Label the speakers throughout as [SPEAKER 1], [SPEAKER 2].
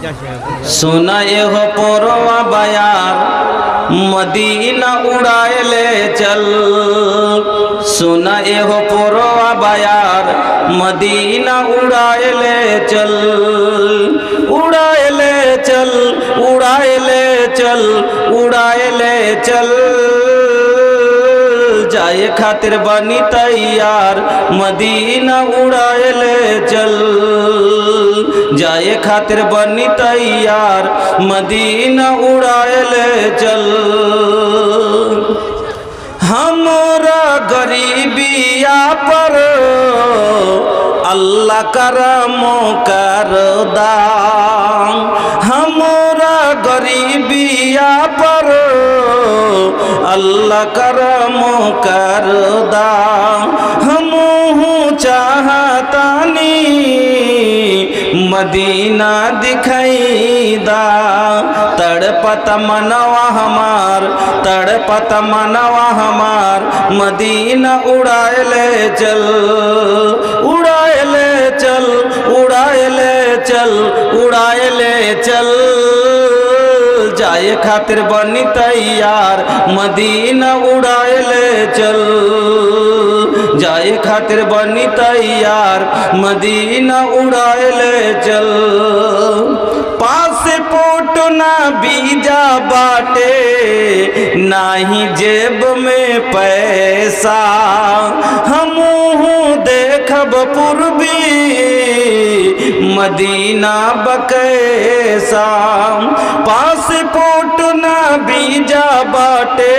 [SPEAKER 1] सुना हो पोरवा बयार मदीना उड़ाए ले चल। सुना हो पोरवा बयार मदीना उड़ाए ले चल। उड़ाए ले चल, उड़ाए ले चल, उड़ाए ले चल। जाए खातिर बनी तैयार मदीना उड़ाए ले चल। जाए खातिर बनी तैयार मदीना उड़ाए ले चल। हमरा गरीबिया पर अल्लाह करमो कर दा। हमरा गरीबिया पर अल्लाह करमो कर दा। हमहू चाहतानी मदीना दिखाई दा। तड़पत मनवा हमार, तड़पत मनवा हमार मदीना उड़ाए ले चल। उड़ाए ले चल, उड़ाए ले चल, उड़ाए ले चल। जाए खातिर बनी तैयार मदीना उड़ाए ले चल। जाए खातिर बनी तैयार मदीना उड़ाए ले चल। पासपोर्ट ना वीजा बाटे नाही जेब में पैसा। हमहू देखब पूर्वी मदीना बकैसा। पासपोर्ट ना वीजा बाटे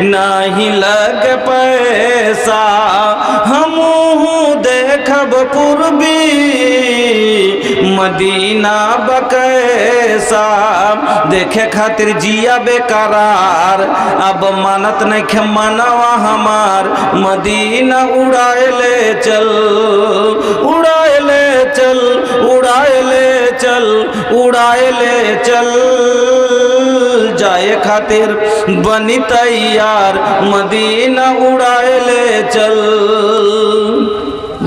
[SPEAKER 1] नाही लग पैसा। हमहू देखब पूर्वी मदीना बकैसा। देखे खातिर जिया बेकरार अब मानत नहीं मनवा हमार मदीना उड़ाए ले चल। उड़ाए ले चल, उड़ाए ले चल, उड़ाए ले चल। जाए खातिर बनी तैयार मदीना उड़ाए ले चल।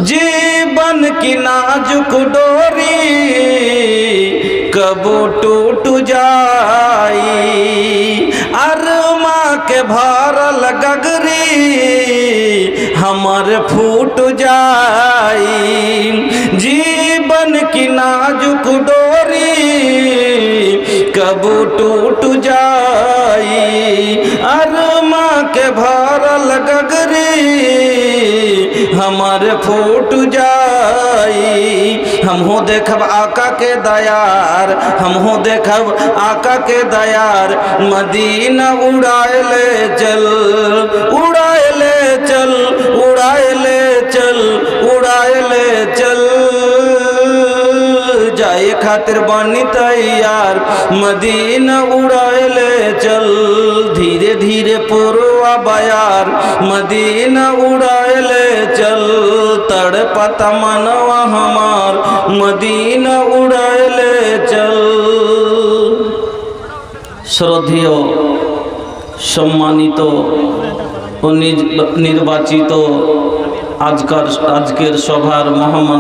[SPEAKER 1] जीवन की नाजुक डोरी कबो टूट जाई। अरमा के भरल गगरी हमर फूट जाई। जीवन की नाजुक डोरी कबो टूट जाई। अरमा के भरल गगरी हमर फूट जाई। हमहू देखब आका के दयार, हमहू देखब आका के दयार मदीना उड़ाए ले चल। उड़ाए ले चल, उड़ाए ले चल, उड़ाए ले चल। जाए खातिर बनी तैयार मदीना उड़ाए ले चल। धीरे धीरे पुरवा बयार मदीना उड़ाए ले चल। तड़पत मनवा हमार मदीना उड़ाए ले चल। श्रद्धेय सम्मानित ও নির্বাচিত আজকের সভার মহামান্য